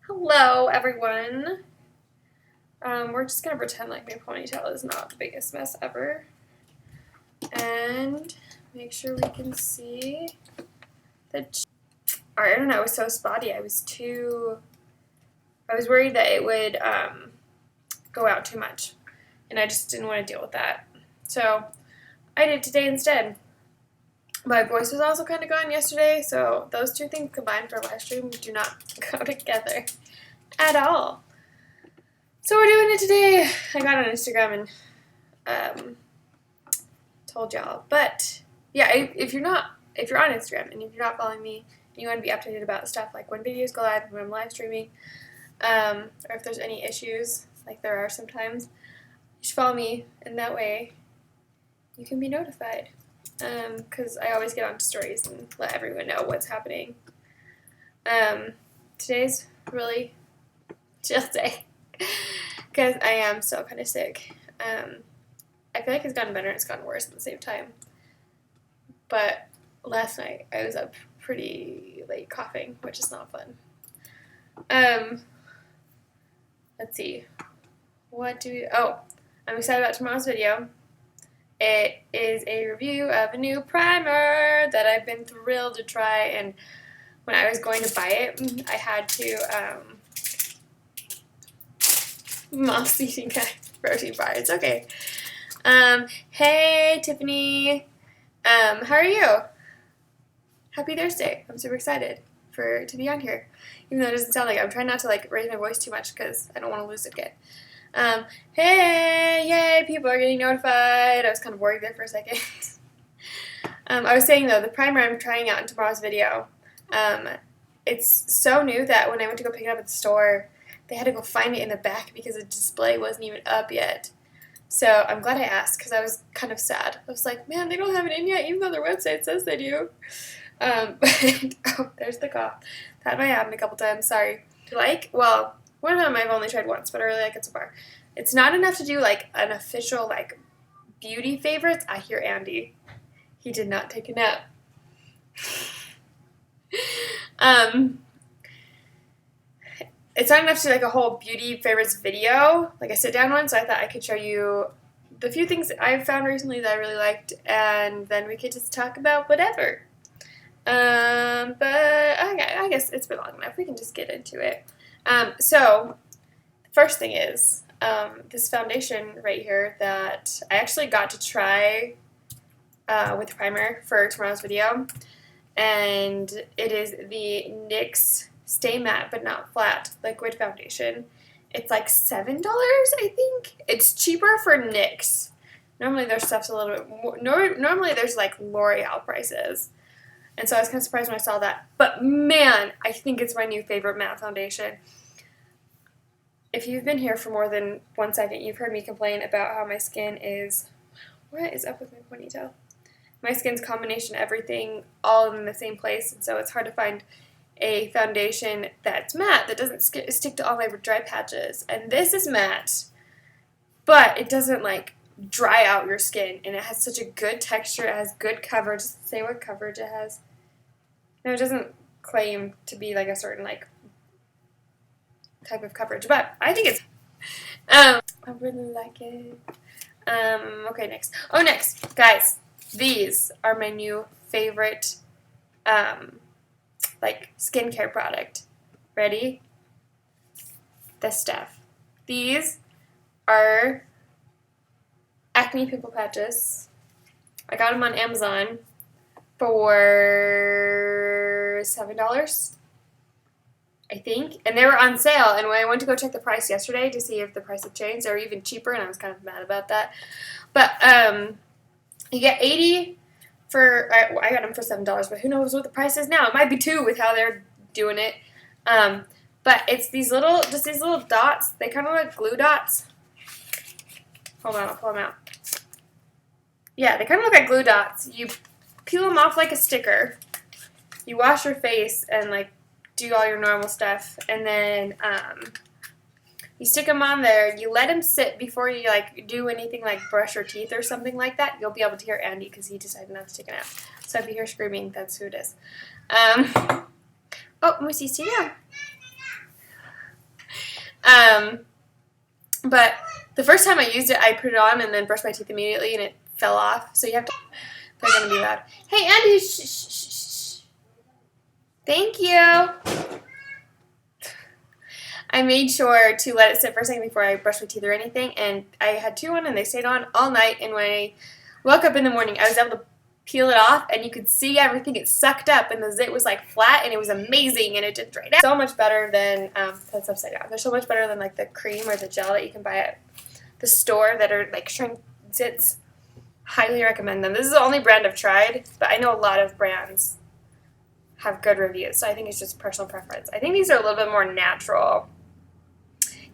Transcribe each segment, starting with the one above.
Hello, everyone. We're just gonna pretend like my ponytail is not the biggest mess ever, and make sure we can see the. Our internet was so spotty. I was worried that it would go out too much, and I just didn't want to deal with that. So I did today instead. My voice was also kind of gone yesterday, so those two things combined for a live stream do not go together at all. So we're doing it today. I got on Instagram and told y'all. But yeah, if you're on Instagram and if you're not following me and you want to be updated about stuff like when videos go live, when I'm live streaming, or if there's any issues, like there are sometimes, you should follow me, and that way you can be notified. Because I always get onto stories and let everyone know what's happening. Today's really chill day because I am still kind of sick. I feel like it's gotten better and it's gotten worse at the same time. But last night I was up pretty late coughing, which is not fun. Let's see. I'm excited about tomorrow's video. It is a review of a new primer that I've been thrilled to try, and when I was going to buy it, I had to, Mom's eating a protein bar. It's okay. Hey, Tiffany. How are you? Happy Thursday. I'm super excited to be on here, even though it doesn't sound like it. I'm trying not to, raise my voice too much because I don't want to lose it again. Hey, yay, people are getting notified. I was kind of worried there for a second. I was saying, though, the primer I'm trying out in tomorrow's video, it's so new that when I went to go pick it up at the store, they had to go find it in the back because the display wasn't even up yet. So I'm glad I asked because I was kind of sad. I was like, man, they don't have it in yet, even though their website says they do. There's the cough. That might happen a couple times. Sorry. One of them I've only tried once, but I really like it so far. It's not enough to do, an official, beauty favorites. I hear Andy. He did not take a nap. It's not enough to do, a whole beauty favorites video, a sit-down one, so I thought I could show you the few things that I've found recently that I really liked, and then we could just talk about whatever. But I guess it's been long enough. We can just get into it. So, the first thing is this foundation right here that I actually got to try with primer for tomorrow's video, and it is the NYX Stay Matte But Not Flat Liquid Foundation. It's $7, I think. It's cheaper for NYX. Normally their stuff's a little bit more. Normally there's L'Oreal prices. And so I was kind of surprised when I saw that. But man, I think it's my new favorite matte foundation. If you've been here for more than 1 second, you've heard me complain about how my skin is... What is up with my ponytail? My skin's combination of everything all in the same place. And so it's hard to find a foundation that's matte, that doesn't stick to all my dry patches. And this is matte, but it doesn't, dry out your skin. And it has such a good texture. It has good coverage. Does it say what coverage it has? No, it doesn't claim to be a certain type of coverage, but I think it's I really like it. Okay, next, guys, these are my new favorite skincare product. Ready? This stuff. These are Acne Pimple Patches. I got them on Amazon for $7, I think. And they were on sale. And when I went to go check the price yesterday to see if the price had changed, they were even cheaper, and I was kind of mad about that. But you get 80 for, I got them for $7, but who knows what the price is now. It might be $2 with how they're doing it. But it's these little dots. They kind of look like glue dots. Hold on, I'll pull them out. Yeah, they kind of look like glue dots. You peel them off like a sticker. You wash your face and do all your normal stuff, and then you stick them on there. You let them sit before you do anything brush your teeth or something like that. You'll be able to hear Andy because he decided not to take a nap. So if you hear screaming, that's who it is. Oh, Moosey, sit down. But the first time I used it, I put it on and then brushed my teeth immediately, and it fell off. So you have to. They're gonna be loud. Hey, Andy, shh, shh, shh, shh. Thank you. I made sure to let it sit for a second before I brushed my teeth or anything, and I had 2 on, and they stayed on all night. And when I woke up in the morning, I was able to peel it off, and you could see everything. It sucked up, and the zit was like flat, and it was amazing, and it just drained out. So much better than that's upside down. They're so much better than like the cream or the gel that you can buy at the store that are like shrink zits. Highly recommend them. This is the only brand I've tried, but I know a lot of brands have good reviews, so I think it's just personal preference. I think these are a little bit more natural.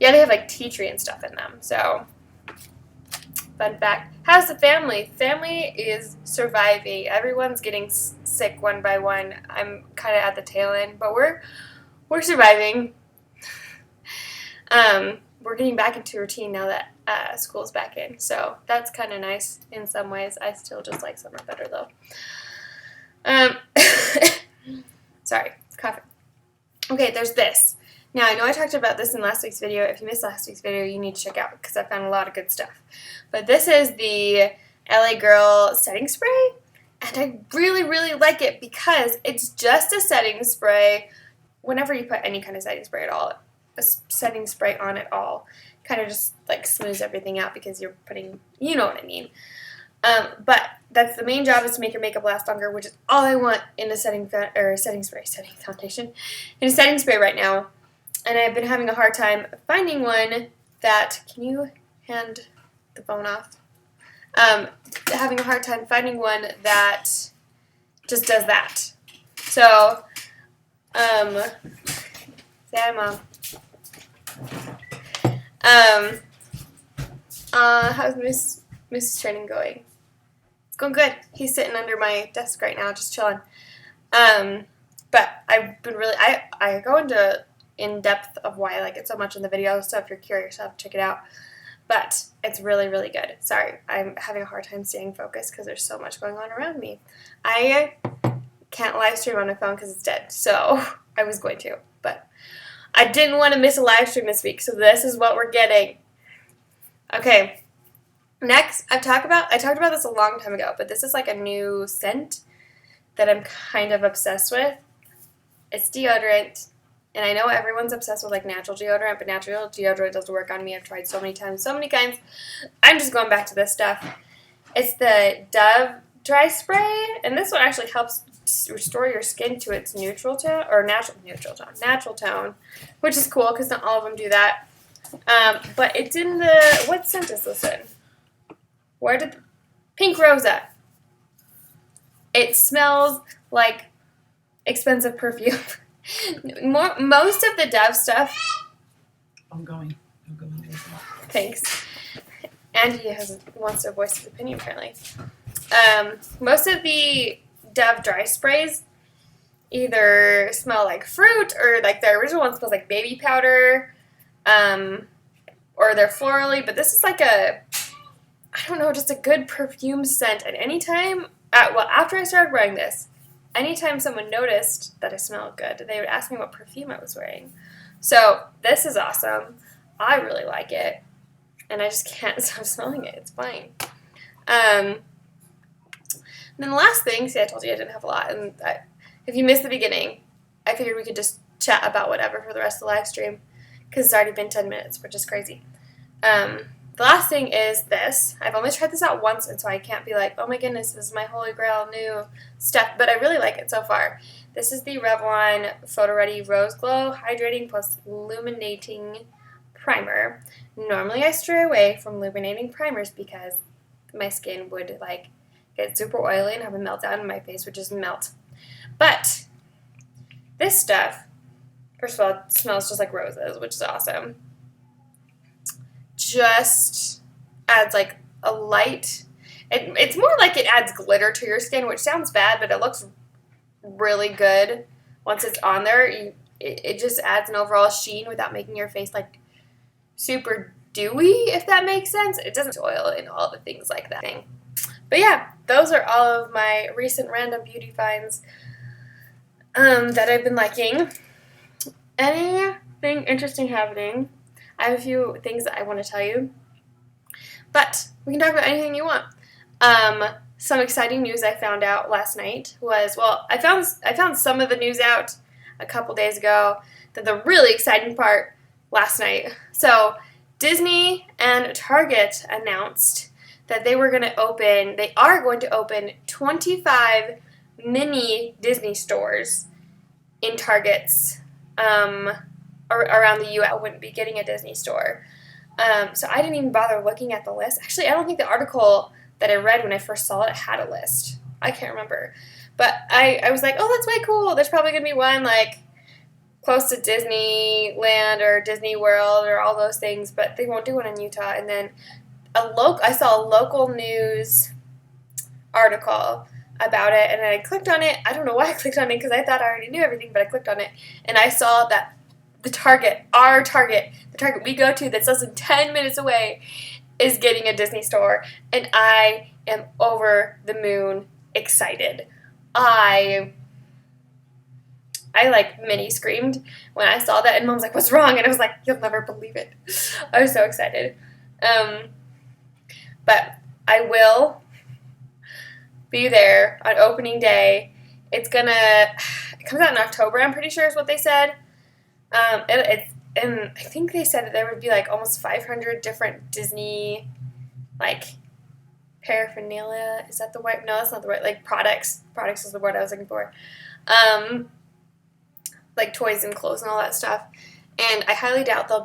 Yeah, they have like tea tree and stuff in them. So, fun fact. How's the family? Family is surviving. Everyone's getting sick one by one. I'm kind of at the tail end, but we're surviving. We're getting back into routine now that school's back in. So that's kind of nice in some ways. I still just like summer better though. Sorry, coughing. Okay, there's this. Now, I know I talked about this in last week's video. If you missed last week's video, you need to check out because I found a lot of good stuff. But this is the LA Girl setting spray, and I really, really like it because it's just a setting spray. Whenever you put any kind of setting spray at all, a setting spray on at all, kind of just like smooths everything out because you're putting, you know what I mean. But that's the main job, is to make your makeup last longer, which is all I want in a setting foundation, in a setting spray right now. And I've been having a hard time finding one that, can you hand the phone off? Having a hard time finding one that just does that. So, say hi, Mom. How's Mrs. Training going? It's going good. He's sitting under my desk right now, just chilling. But I've been really, I go into in depth of why I like it so much in the video, so if you're curious, you'll have to check it out. But it's really, really good. Sorry, I'm having a hard time staying focused because there's so much going on around me. I can't live stream on my phone because it's dead, so I was going to, but I didn't want to miss a live stream this week, so this is what we're getting. Okay, next, I talked about this a long time ago, but this is like a new scent that I'm kind of obsessed with. It's deodorant. And I know everyone's obsessed with like natural deodorant, but natural deodorant doesn't work on me. I've tried so many times, so many kinds. I'm just going back to this stuff. It's the Dove Dry Spray, and this one actually helps restore your skin to its natural tone, which is cool because not all of them do that. But it's in the, what scent is this in? Pink Rosa. It smells like expensive perfume. Most of the Dove stuff. I'm going. Thanks. And he wants to voice his opinion apparently. Most of the Dove dry sprays either smell like fruit, or like the original one smells like baby powder, or they're florally. But this is like a, I don't know, just a good perfume scent. And anytime, after I started wearing this, anytime someone noticed that I smelled good, they would ask me what perfume I was wearing. So this is awesome. I really like it. And I just can't stop smelling it. It's fine. And then the last thing, see, I told you I didn't have a lot. And if you missed the beginning, I figured we could just chat about whatever for the rest of the live stream, because it's already been 10 minutes, which is crazy. The last thing is this. I've only tried this out once, and so I can't be like, oh my goodness, this is my holy grail new stuff, but I really like it so far. This is the Revlon Photo Ready Rose Glow Hydrating Plus Illuminating Primer. Normally I stray away from illuminating primers because my skin would like get super oily and have a meltdown, and my face would just melt. But this stuff, first of all, it smells just like roses, which is awesome. Just adds like a light, it's more like it adds glitter to your skin, which sounds bad, but it looks really good once it's on there. It just adds an overall sheen without making your face like super dewy, if that makes sense. It doesn't oil and all the things like that. But yeah, those are all of my recent random beauty finds that I've been liking. Anything interesting happening? I have a few things that I want to tell you. But we can talk about anything you want. Some exciting news I found out last night was, well, I found some of the news out a couple days ago. Then the really exciting part last night. So Disney and Target announced that they are going to open 25 mini Disney stores in Targets around the U.S. I wouldn't be getting a Disney store. So I didn't even bother looking at the list. Actually, I don't think the article that I read when I first saw it had a list. I can't remember. But I was like, oh, that's way cool. There's probably going to be one, like, close to Disneyland or Disney World or all those things, but they won't do one in Utah. And then I saw a local news article about it, and I clicked on it. I don't know why I clicked on it because I thought I already knew everything, but I clicked on it, and I saw that the Target we go to that's less than 10 minutes away is getting a Disney store, and I am over the moon excited. I like mini screamed when I saw that, and Mom's like, what's wrong? And I was like, you'll never believe it. I was so excited. But I will be there on opening day. It comes out in October, I'm pretty sure is what they said. And I think they said that there would be like almost 500 different Disney, like, paraphernalia. Is that the word? No, that's not the word. Like, products. Products is the word I was looking for. Like toys and clothes and all that stuff. And I highly doubt they'll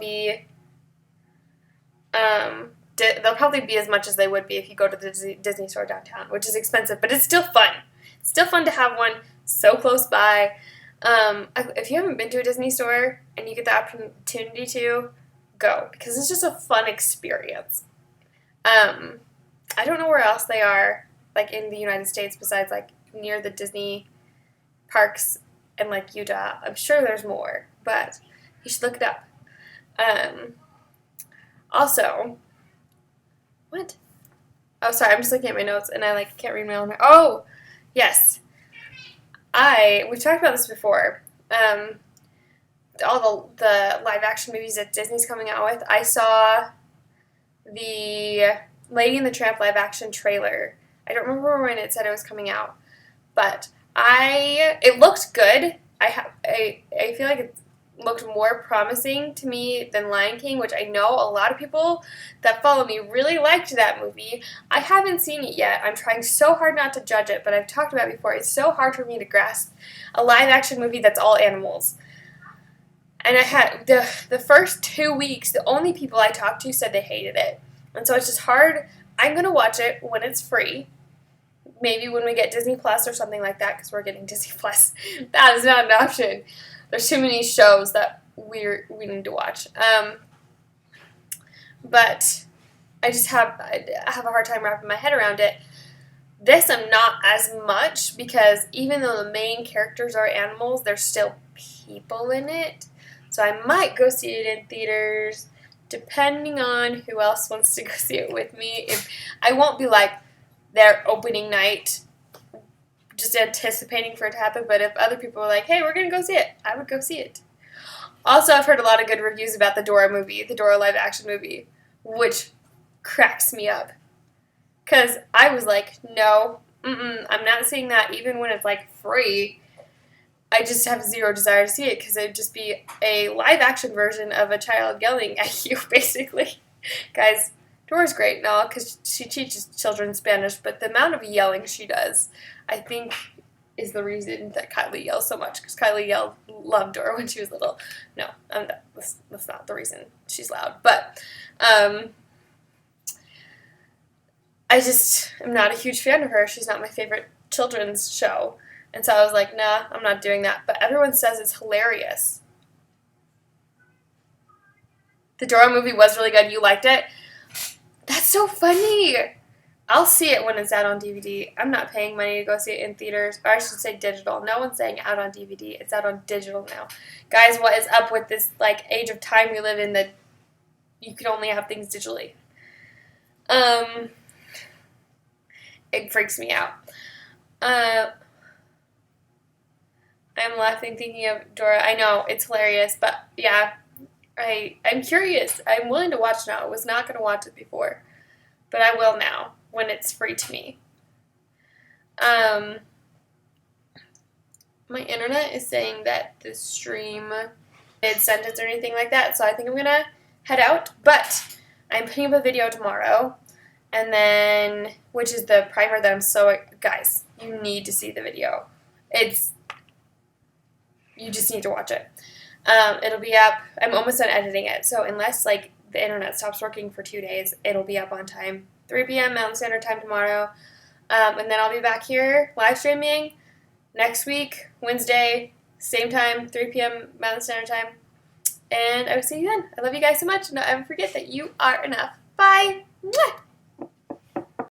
probably be as much as they would be if you go to the Disney store downtown, which is expensive, but it's still fun. It's still fun to have one so close by. If you haven't been to a Disney store and you get the opportunity to, go, because it's just a fun experience. I don't know where else they are, like, in the United States besides, like, near the Disney parks and, like, Utah. I'm sure there's more, but you should look it up. Also, what? Oh, sorry, I'm just looking at my notes, and I, like, can't read my own. Oh, yes. We've talked about this before. All the live-action movies that Disney's coming out with. I saw the Lady and the Tramp live-action trailer. I don't remember when it said it was coming out, but it looked good. I feel like it looked more promising to me than Lion King, which I know a lot of people that follow me really liked that movie. I haven't seen it yet. I'm trying so hard not to judge it, but I've talked about it before. It's so hard for me to grasp a live-action movie that's all animals. And I had the first 2 weeks, the only people I talked to said they hated it. And so it's just hard. I'm going to watch it when it's free. Maybe when we get Disney Plus or something like that, because we're getting Disney Plus. That is not an option. There's too many shows that we need to watch. But I have a hard time wrapping my head around it. This I'm not as much, because even though the main characters are animals, there's still people in it. So I might go see it in theaters, depending on who else wants to go see it with me. I won't be like their opening night, just anticipating for it to happen, but if other people are like, hey, we're going to go see it, I would go see it. Also, I've heard a lot of good reviews about the Dora movie, the Dora live-action movie, which cracks me up. Because I was like, no, I'm not seeing that even when it's, like, free. I just have zero desire to see it, because it would just be a live-action version of a child yelling at you, basically. Guys, Dora's great and all, because she teaches children Spanish, but the amount of yelling she does, I think, is the reason that Kylie yells so much, because Kylie loved Dora when she was little. No, that's not the reason she's loud. But I just am not a huge fan of her. She's not my favorite children's show. And so I was like, nah, I'm not doing that. But everyone says it's hilarious. The Dora movie was really good. You liked it? That's so funny. I'll see it when it's out on DVD. I'm not paying money to go see it in theaters. Or I should say digital. No one's saying out on DVD. It's out on digital now. Guys, what is up with this, like, age of time we live in that you can only have things digitally? It freaks me out. I'm laughing thinking of Dora. I know, it's hilarious, but yeah, I'm curious. I'm willing to watch now. I was not going to watch it before, but I will now when it's free to me. My internet is saying that the stream mid sentence or anything like that, so I think I'm going to head out, but I'm putting up a video tomorrow, and then, which is the primer that guys, you need to see the video. You just need to watch it. It'll be up, I'm almost done editing it, so unless, like, the internet stops working for 2 days, it'll be up on time, 3 p.m. Mountain Standard Time tomorrow, and then I'll be back here live streaming next week, Wednesday, same time, 3 p.m. Mountain Standard Time. And I will see you then. I love you guys so much. Don't ever forget that you are enough. Bye. Mwah!